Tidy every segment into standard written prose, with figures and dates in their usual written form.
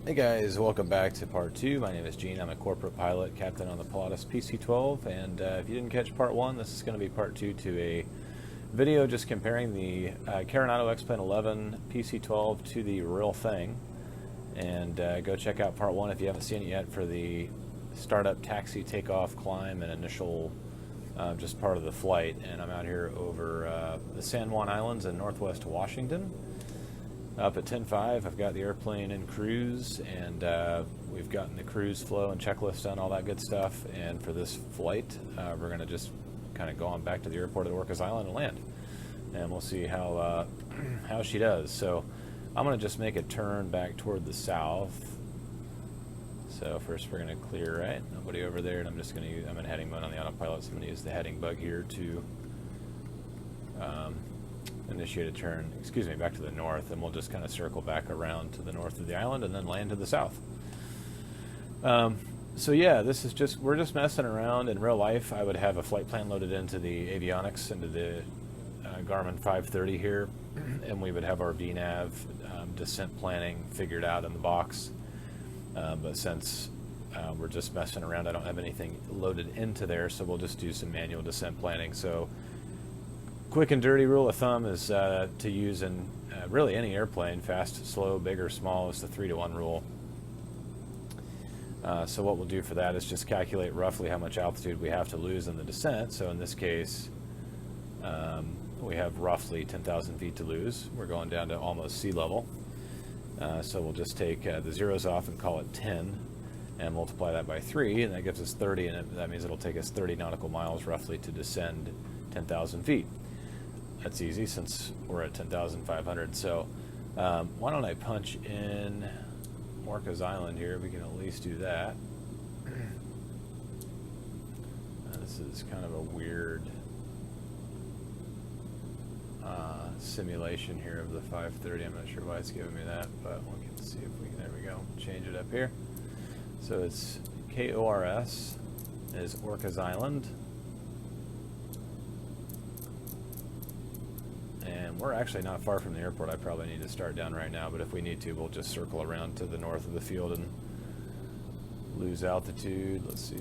Hey guys, welcome back to part 2. My name is Gene. I'm a corporate pilot, captain on the Pilatus PC-12, and if you didn't catch part 1, this is going to be part 2 to a video just comparing the Carenado X-Plane 11 PC-12 to the real thing. And go check out part 1 if you haven't seen it yet for the startup, taxi, takeoff, climb, and initial just part of the flight. And I'm out here over the San Juan Islands in northwest Washington. Up at 10.5, I've got the airplane in cruise, and we've gotten the cruise flow and checklist done, all that good stuff. And for this flight, we're going to just kind of go on back to the airport at Orcas Island and land. And we'll see how she does. So I'm going to just make a turn back toward the south. So first we're going to clear right, nobody over there, and I'm just going to use, I'm in heading mode on the autopilot, so I'm going to use the heading bug here to initiate a turn, back to the north, and we'll just kind of circle back around to the north of the island and then land to the south. So yeah, this is just, we're just messing around. In real life, I would have a flight plan loaded into the avionics, into the Garmin 530 here, and we would have our VNAV descent planning figured out in the box. But since we're just messing around, I don't have anything loaded into there, so we'll just do some manual descent planning. So quick and dirty rule of thumb is to use in really any airplane, fast, slow, big or small, is the 3-to-1 rule. So what we'll do for that is just calculate roughly how much altitude we have to lose in the descent. So in this case, we have roughly 10,000 feet to lose. We're going down to almost sea level. So we'll just take the zeros off and call it 10 and multiply that by 3, and that gives us 30, and that means it'll take us 30 nautical miles roughly to descend 10,000 feet. That's easy since we're at 10,500. So why don't I punch in Orcas Island here? We can at least do that. This is kind of a weird simulation here of the 530. I'm not sure why it's giving me that, but we can see if we can, there we go, change it up here. So it's KORS is Orcas Island. And we're actually not far from the airport. I probably need to start down right now, but if we need to, we'll just circle around to the north of the field and lose altitude. Let's see.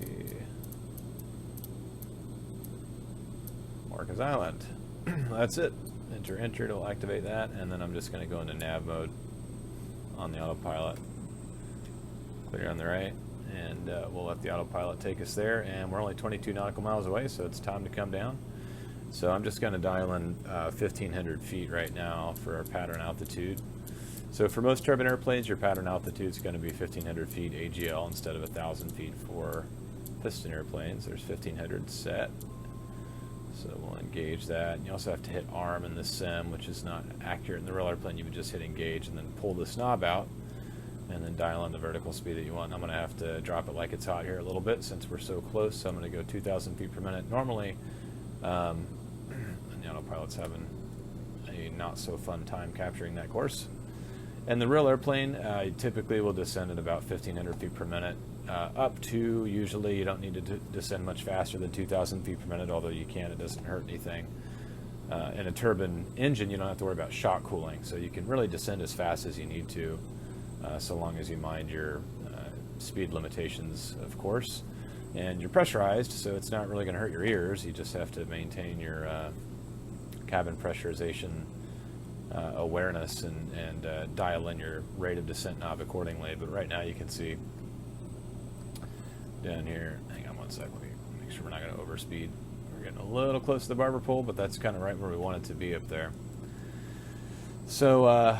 Orcas Island. That's it. Enter, enter, it'll activate that, and then I'm just going to go into nav mode on the autopilot. Clear on the right, and we'll let the autopilot take us there, and we're only 22 nautical miles away, so it's time to come down. So I'm just going to dial in 1,500 feet right now for our pattern altitude. So for most turbine airplanes, your pattern altitude is going to be 1,500 feet AGL instead of 1,000 feet for piston airplanes. There's 1,500 set. So we'll engage that. And you also have to hit arm in the sim, which is not accurate in the real airplane. You would just hit engage and then pull this knob out and then dial in the vertical speed that you want. I'm going to have to drop it like it's hot here a little bit since we're so close. So I'm going to go 2,000 feet per minute. Normally, and the autopilot's having a not so fun time capturing that course. And the real airplane typically will descend at about 1,500 feet per minute. Up to, usually you don't need to descend much faster than 2,000 feet per minute, although you can, it doesn't hurt anything. In a turbine engine, you don't have to worry about shock cooling, so you can really descend as fast as you need to, so long as you mind your speed limitations, of course. And you're pressurized, so it's not really going to hurt your ears. You just have to maintain your cabin pressurization awareness and dial in your rate of descent knob accordingly. But right now you can see down here, hang on one sec, let me make sure we're not going to overspeed. We're getting a little close to the barber pole, but that's kind of right where we want it to be up there. So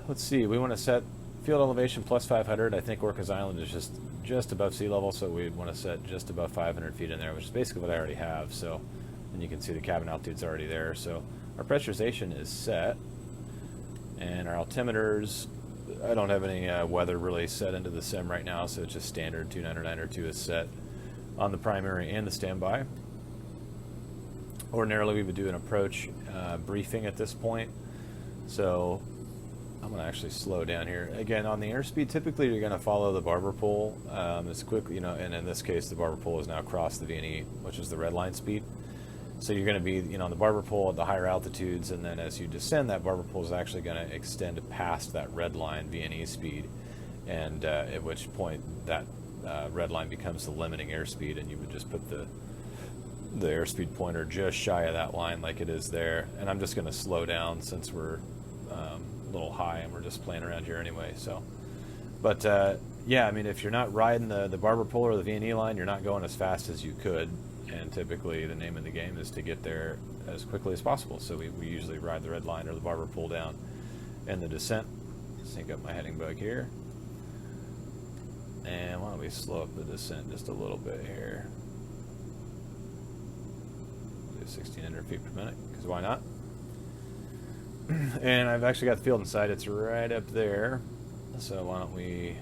let's see, we want to set field elevation plus 500. I think Orcas Island is just above sea level, so we want to set just above 500 feet in there, which is basically what I already have. So, and you can see the cabin altitude's already there. So our pressurization is set, and our altimeters, I don't have any weather really set into the sim right now, so it's just standard 299 or 2 is set on the primary and the standby. Ordinarily we would do an approach briefing at this point, so I'm going to actually slow down here. Again, on the airspeed, typically you're going to follow the barber pole as quickly, and in this case the barber pole has now crossed the VNE, which is the red line speed. So you're going to be, on the barber pole at the higher altitudes, and then as you descend, that barber pole is actually going to extend past that red line VNE speed. and at which point that red line becomes the limiting airspeed, and you would just put the airspeed pointer just shy of that line like it is there. And I'm just going to slow down since we're a little high and we're just playing around here anyway. So, but yeah, I mean, if you're not riding the barber pole or the V&E line, you're not going as fast as you could. And typically the name of the game is to get there as quickly as possible. So we usually ride the red line or the barber pole down in the descent. Sync up my heading bug here. And why don't we slow up the descent just a little bit here. 1,600 feet per minute, because why not? And I've actually got the field in sight. It's right up there. So why don't we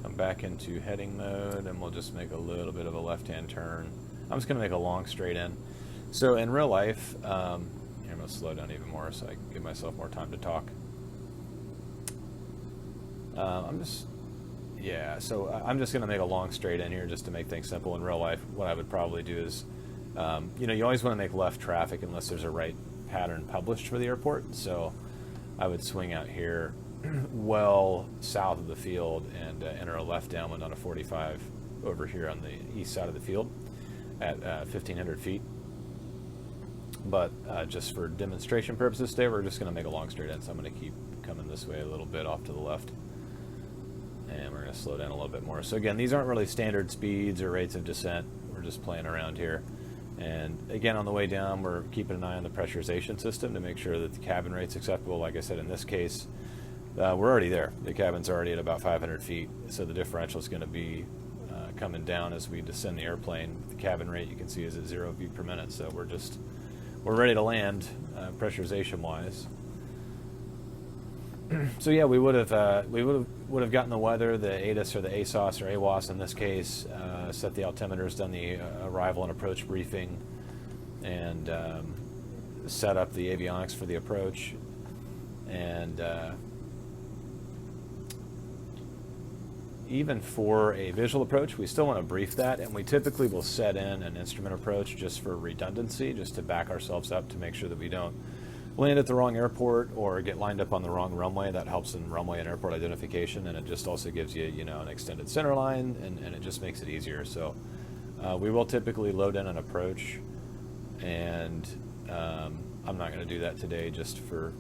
come back into heading mode, and we'll just make a little bit of a left-hand turn. I'm just going to make a long straight in. So in real life, here, I'm going to slow down even more so I can give myself more time to talk. I'm just going to make a long straight in here just to make things simple. In real life, what I would probably do is, you know, you always want to make left traffic unless there's a right pattern published for the airport. So I would swing out here well south of the field and enter a left downwind on a 45 over here on the east side of the field at 1,500 feet. But just for demonstration purposes today, we're just going to make a long straight in. So I'm going to keep coming this way a little bit off to the left. And we're going to slow down a little bit more. So again, these aren't really standard speeds or rates of descent. We're just playing around here. And again, on the way down, we're keeping an eye on the pressurization system to make sure that the cabin rate's acceptable. Like I said, in this case, we're already there. The cabin's already at about 500 feet. So the differential is going to be coming down as we descend the airplane. The cabin rate, you can see, is at 0 feet per minute. So we're ready to land pressurization-wise. So yeah, we would have gotten the weather, the ATIS or the ASOS or AWOS in this case, set the altimeters, done the arrival and approach briefing, and set up the avionics for the approach. And even for a visual approach, we still want to brief that, and we typically will set in an instrument approach just for redundancy, just to back ourselves up to make sure that we don't land at the wrong airport or get lined up on the wrong runway. That helps in runway and airport identification, and it just also gives you, you know, an extended center line, and it just makes it easier. So we will typically load in an approach, and I'm not going to do that today just for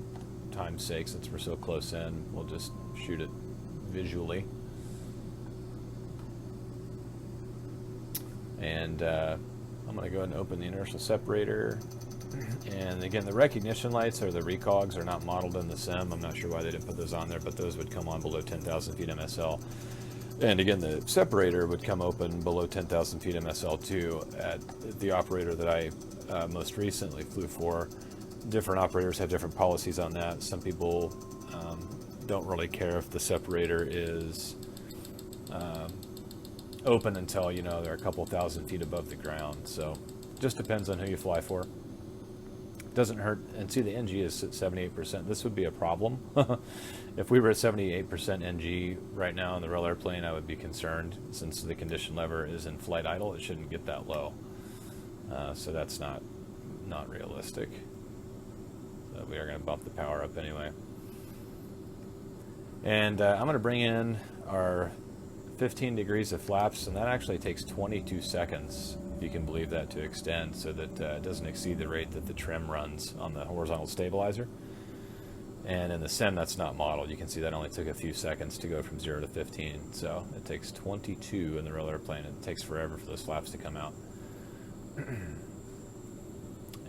time's sake since we're so close in. We'll just shoot it visually. And I'm going to go ahead and open the inertial separator. And again, the recognition lights or the recogs are not modeled in the sim. I'm not sure why they didn't put those on there, but those would come on below 10,000 feet MSL. And again, the separator would come open below 10,000 feet MSL too at the operator that I most recently flew for. Different operators have different policies on that. Some people don't really care if the separator is open until, you know, they're a couple thousand feet above the ground. So just depends on who you fly for. Doesn't hurt. And see, the NG is at 78%. This would be a problem. If we were at 78% NG right now in the real airplane, I would be concerned. Since the condition lever is in flight idle, it shouldn't get that low. So that's not realistic. So we are going to bump the power up anyway. And I'm going to bring in our 15 degrees of flaps, and that actually takes 22 seconds, if you can believe that, to extend, so that it doesn't exceed the rate that the trim runs on the horizontal stabilizer. And in the sim, that's not modeled. You can see that only took a few seconds to go from 0 to 15. So it takes 22 in the real airplane. It takes forever for those flaps to come out.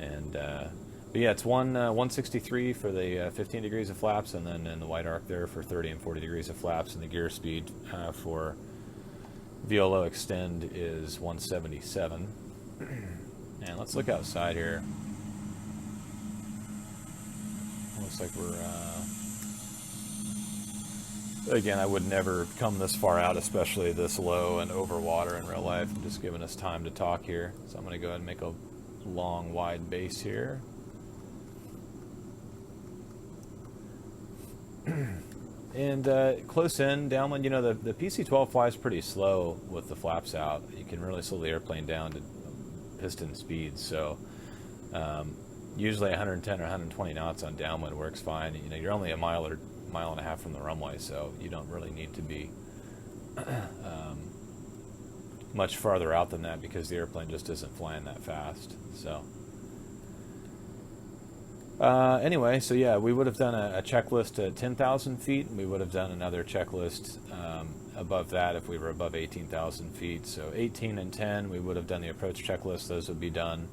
And but yeah, it's 163 for the 15 degrees of flaps, and then in the white arc there for 30 and 40 degrees of flaps, and the gear speed for VLO extend is 177. And let's look outside here. Looks like we're again, I would never come this far out, especially this low and over water in real life. I'm just giving us time to talk here. So I'm going to go ahead and make a long, wide base here. And close in, downwind, you know, the PC-12 flies pretty slow with the flaps out. You can really slow the airplane down to piston speeds. So usually 110 or 120 knots on downwind works fine. You know, you're only a mile mile and a half from the runway, so you don't really need to be much farther out than that because the airplane just isn't flying that fast. So anyway, so yeah, we would have done a checklist at 10,000 feet, and we would have done another checklist above that if we were above 18,000 feet. So 18 and 10, we would have done the approach checklist. Those would be done.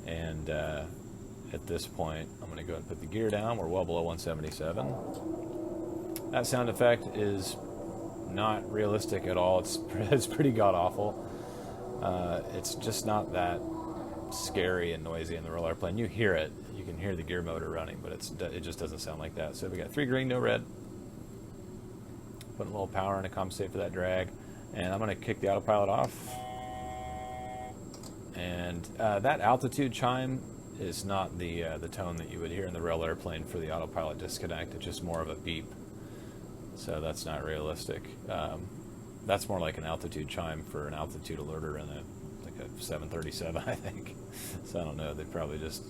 And at this point, I'm going to go ahead and put the gear down. We're well below 177. That sound effect is not realistic at all. It's pretty god-awful. It's just not that scary and noisy in the real airplane. You hear it. You can hear the gear motor running, but it just doesn't sound like that. So we got 3 green, no red. Put a little power in to compensate for that drag. And I'm going to kick the autopilot off. And that altitude chime is not the tone that you would hear in the real airplane for the autopilot disconnect. It's just more of a beep. So that's not realistic. That's more like an altitude chime for an altitude alerter in a 737, I think. So I don't know. They probably just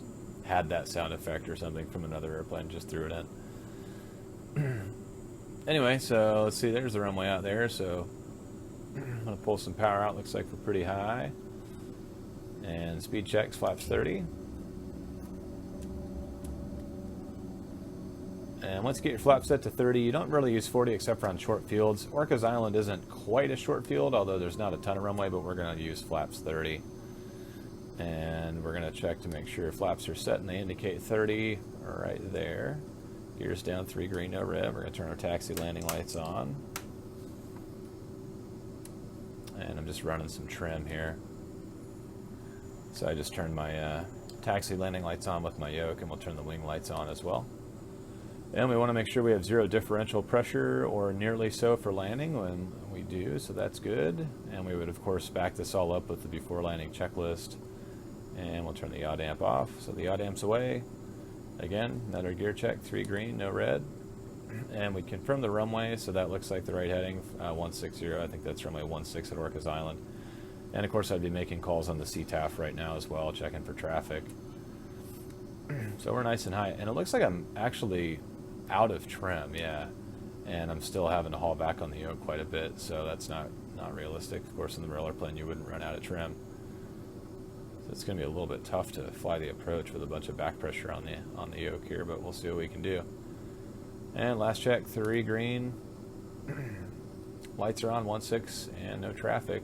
had that sound effect or something from another airplane, just threw it in. Anyway, so let's see. There's the runway out there. So I'm going to pull some power out. Looks like we're pretty high. And speed checks, flaps 30. And once you get your flaps set to 30, you don't really use 40 except for on short fields. Orcas Island isn't quite a short field, although there's not a ton of runway, but we're going to use flaps 30. And we're going to check to make sure flaps are set, and they indicate 30 right there. Gears down, 3 green, no red. We're going to turn our taxi landing lights on. And I'm just running some trim here. So I just turned my taxi landing lights on with my yoke, and we'll turn the wing lights on as well. And we want to make sure we have 0 differential pressure or nearly so for landing when we do, so that's good. And we would, of course, back this all up with the before landing checklist. And we'll turn the yaw damp off. So the yaw damp's away. Again, another gear check, 3 green, no red. And we confirm the runway, so that looks like the right heading, 160. I think that's runway 16 at Orcas Island. And of course, I'd be making calls on the CTAF right now as well, checking for traffic. So we're nice and high. And it looks like I'm actually out of trim, yeah. And I'm still having to haul back on the yoke quite a bit, so that's not realistic. Of course, in the real airplane, you wouldn't run out of trim. So it's going to be a little bit tough to fly the approach with a bunch of back pressure on the yoke here, but we'll see what we can do. And last check, 3 green. Lights are on, 16, and no traffic.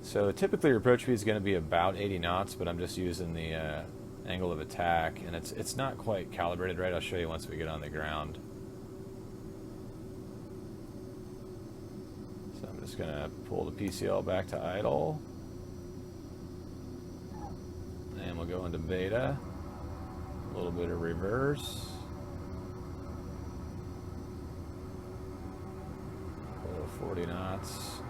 So typically your approach speed is going to be about 80 knots, but I'm just using the angle of attack, and it's not quite calibrated right. I'll show you once we get on the ground. So I'm just going to pull the PCL back to idle, and we'll go into beta. A little bit of reverse. Pull 40 knots.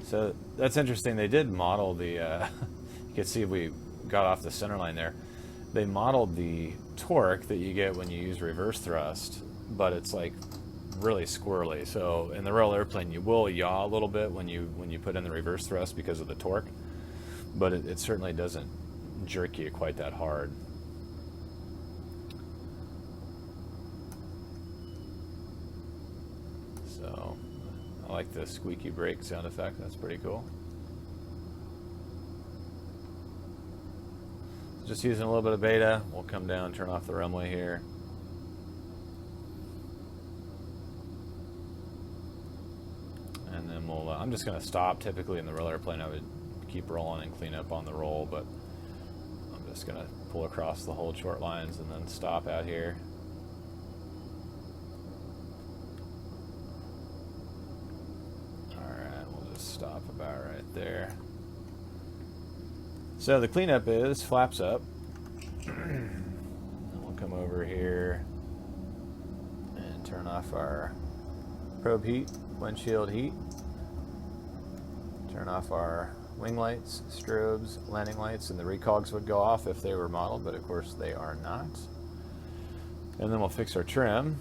So that's interesting. They did model the, you can see we got off the center line there. They modeled the torque that you get when you use reverse thrust, but it's like really squirrely. So in the real airplane, you will yaw a little bit when you put in the reverse thrust because of the torque, but it certainly doesn't jerk you quite that hard. So I like the squeaky brake sound effect. That's pretty cool. Just using a little bit of beta. We'll come down, turn off the runway here. And then we'll, I'm just going to stop. Typically in the real airplane, I would keep rolling and clean up on the roll, but I'm just going to pull across the hold short lines and then stop out here. Alright, we'll just stop about right there. So the cleanup is flaps up. And we'll come over here and turn off our probe heat, windshield heat. Turn off our wing lights, strobes, landing lights, and the recogs would go off if they were modeled, but of course they are not. And then we'll fix our trim.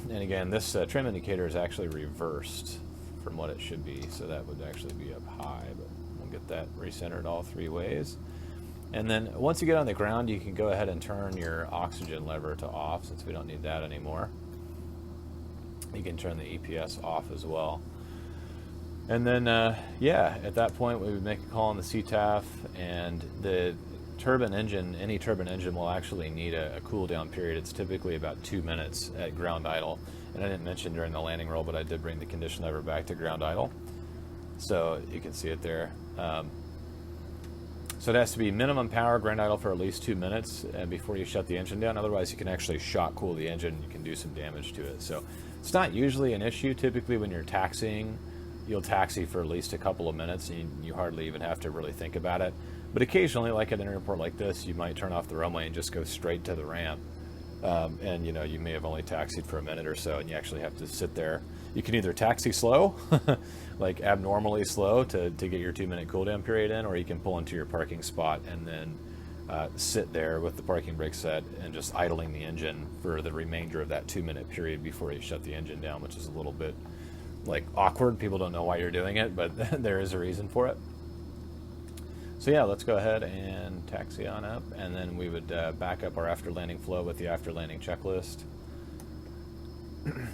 And again, this trim indicator is actually reversed from what it should be, so that would actually be up high, but we'll get that recentered all 3 ways. And then once you get on the ground, you can go ahead and turn your oxygen lever to off, since we don't need that anymore. You can turn the EPS off as well. And then, yeah, at that point, we would make a call on the CTAF, and the turbine engine, any turbine engine will actually need a cool down period. It's typically about 2 minutes at ground idle. And I didn't mention during the landing roll, but I did bring the condition lever back to ground idle. So you can see it there. So it has to be minimum power ground idle for at least 2 minutes before you shut the engine down. Otherwise, you can actually shock cool the engine and you can do some damage to it. So it's not usually an issue. Typically, when you're taxiing, you'll taxi for at least a couple of minutes, and you hardly even have to really think about it. But occasionally, like at an airport like this, you might turn off the runway and just go straight to the ramp. And you know, you may have only taxied for a minute or so, and you actually have to sit there. You can either taxi slow, like abnormally slow to get your 2 minute cooldown period in, or you can pull into your parking spot and then sit there with the parking brake set and just idling the engine for the remainder of that 2 minute period before you shut the engine down, which is a little bit like awkward. People don't know why you're doing it, but there is a reason for it. So yeah, let's go ahead and taxi on up, and then we would back up our after landing flow with the after landing checklist.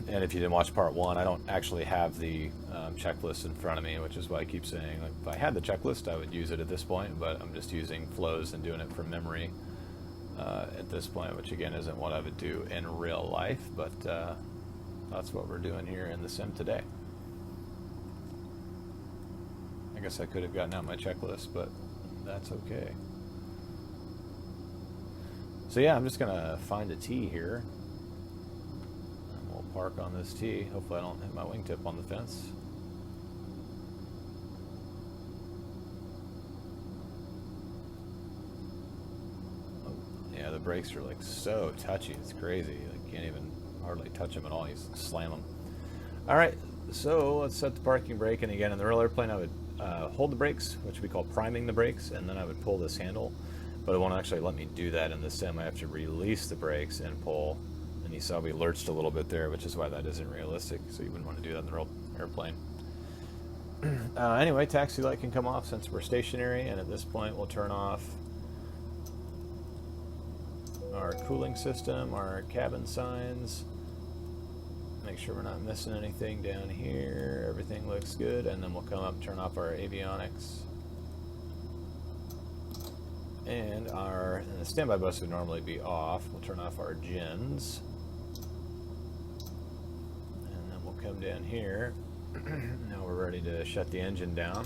And if you didn't watch part 1, I don't actually have the checklist in front of me, which is why I keep saying, like, if I had the checklist, I would use it at this point, but I'm just using flows and doing it from memory at this point, which again isn't what I would do in real life, but that's what we're doing here in the sim today. I guess I could have gotten out my checklist, but that's okay. So yeah, I'm just gonna find a T here, and we'll park on this T. Hopefully I don't hit my wingtip on the fence. Oh, yeah, the brakes are like so touchy, it's crazy. I can't even hardly touch them at all. You just slam them. All right, so let's set the parking brake. And again, in the real airplane, I would hold the brakes, which we call priming the brakes, and then I would pull this handle. But it won't actually let me do that in the sim. I have to release the brakes and pull. And you saw we lurched a little bit there, which is why that isn't realistic. So you wouldn't want to do that in the real airplane. Anyway, taxi light can come off since we're stationary, and at this point we'll turn off our cooling system, our cabin signs. Make sure we're not missing anything down here. Everything looks good, and then we'll come up and turn off our avionics. And the standby bus would normally be off. We'll turn off our gens. And then we'll come down here. Now we're ready to shut the engine down.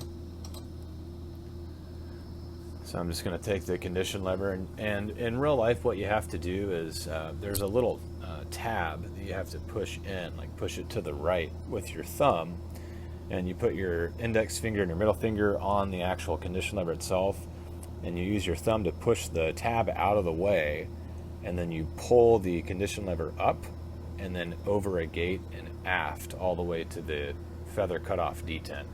So I'm just going to take the condition lever, and in real life what you have to do is there's a little tab that you have to push in, like push it to the right with your thumb, and you put your index finger and your middle finger on the actual condition lever itself, and you use your thumb to push the tab out of the way, and then you pull the condition lever up and then over a gate and aft all the way to the feather cutoff detent.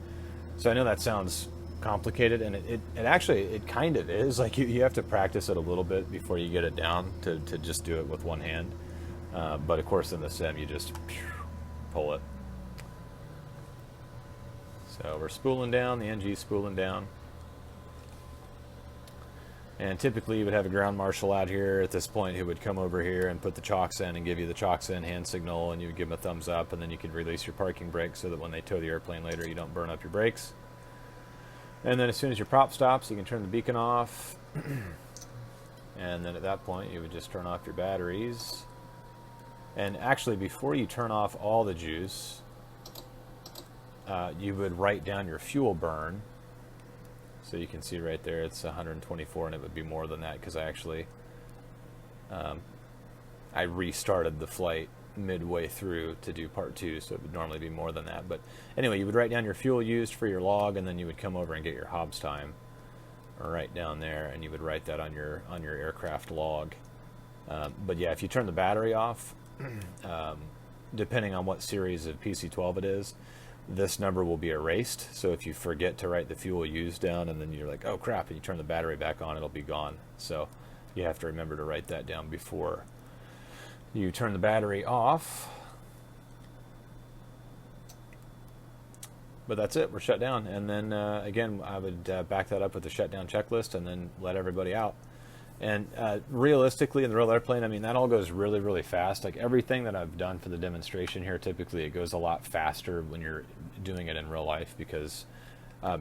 So I know that sounds complicated, and it actually kind of is. Like you have to practice it a little bit before you get it down to just do it with one hand. But of course in the sim you just pull it. So we're spooling down, the NG's spooling down. And typically you would have a ground marshal out here at this point who would come over here and put the chocks in and give you the chocks in hand signal, and you would give them a thumbs up, and then you could release your parking brake so that when they tow the airplane later you don't burn up your brakes. And then as soon as your prop stops, you can turn the beacon off. And then at that point you would just turn off your batteries. And actually, before you turn off all the juice, you would write down your fuel burn. So you can see right there it's 124, and it would be more than that because I actually I restarted the flight midway through to do part 2, so it would normally be more than that. But anyway, you would write down your fuel used for your log, and then you would come over and get your Hobbs time right down there, and you would write that on your aircraft log. But yeah, if you turn the battery off, depending on what series of PC-12 it is, this number will be erased. So if you forget to write the fuel used down and then you're like, oh crap, and you turn the battery back on, it'll be gone. So you have to remember to write that down before you turn the battery off. but that's it. We're shut down. And then again, I would back that up with the shutdown checklist and then let everybody out. And realistically, in the real airplane, I mean, that all goes really, really fast. Like everything that I've done for the demonstration here, typically it goes a lot faster when you're doing it in real life because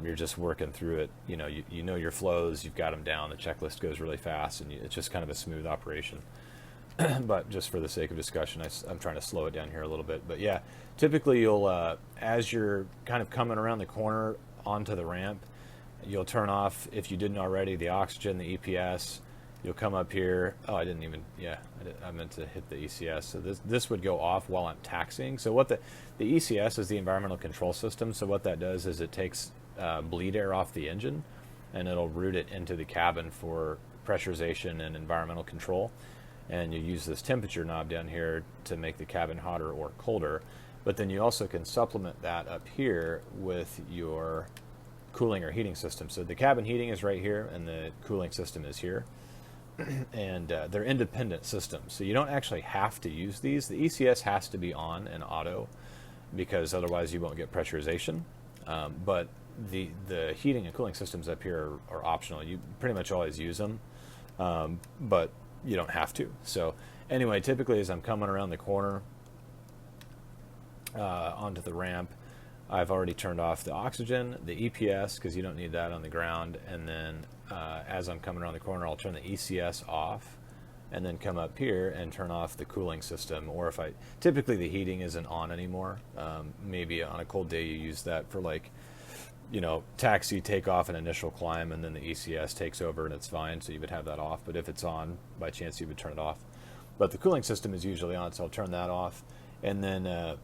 you're just working through it. You know your flows, you've got them down. The checklist goes really fast, and it's just kind of a smooth operation. But just for the sake of discussion, I'm trying to slow it down here a little bit. But yeah, typically you'll, as you're kind of coming around the corner onto the ramp, you'll turn off, if you didn't already, the oxygen, the EPS. You'll come up here. Oh, I didn't even, yeah, I meant to hit the ECS. So this would go off while I'm taxiing. So what the ECS is the environmental control system. So what that does is it takes bleed air off the engine and it'll route it into the cabin for pressurization and environmental control. And you use this temperature knob down here to make the cabin hotter or colder. But then you also can supplement that up here with your cooling or heating system. So the cabin heating is right here and the cooling system is here. And they're independent systems, so you don't actually have to use these. The ECS has to be on and auto because otherwise you won't get pressurization. But the heating and cooling systems up here are optional. You pretty much always use them, but you don't have to. So anyway, typically as I'm coming around the corner onto the ramp, I've already turned off the oxygen, the EPS, because you don't need that on the ground, and then as I'm coming around the corner, I'll turn the ECS off, and then come up here and turn off the cooling system. Or if typically the heating isn't on anymore. Maybe on a cold day you use that for taxi, takeoff, and initial climb, and then the ECS takes over and it's fine, so you would have that off. But if it's on, by chance you would turn it off. But the cooling system is usually on, so I'll turn that off, and then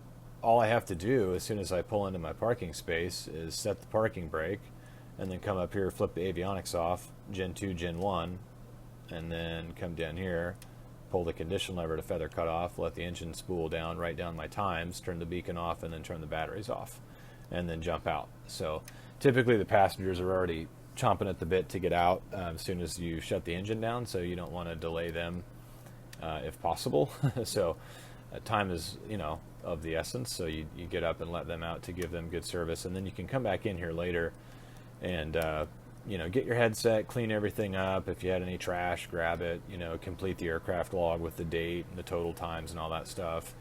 all I have to do as soon as I pull into my parking space is set the parking brake and then come up here, flip the avionics off, Gen 2, Gen 1, and then come down here, pull the condition lever to feather cut off, let the engine spool down, write down my times, turn the beacon off, and then turn the batteries off, and then jump out. So typically the passengers are already chomping at the bit to get out as soon as you shut the engine down, so you don't want to delay them if possible. So time is, of the essence, so you get up and let them out to give them good service, and then you can come back in here later and get your headset, clean everything up. If you had any trash, grab it, complete the aircraft log with the date and the total times and all that stuff.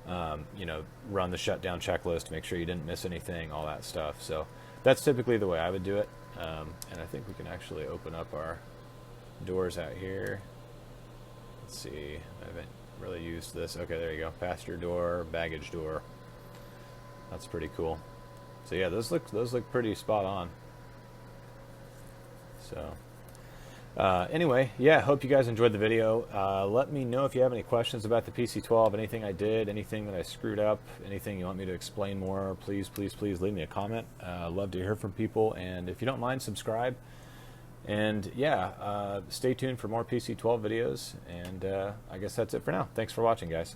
Run the shutdown checklist, make sure you didn't miss anything, all that stuff. So that's typically the way I would do it. And I think we can actually open up our doors out here. Let's see, I haven't really used this. Okay, there you go. Passenger door, baggage door. That's pretty cool. So yeah, those look pretty spot on. So anyway, yeah, hope you guys enjoyed the video. Let me know if you have any questions about the PC-12, anything I did, anything that I screwed up, anything you want me to explain more. Please leave me a comment. Love to hear from people, and if you don't mind, subscribe. And yeah, stay tuned for more PC-12 videos, and I guess that's it for now. Thanks for watching, guys.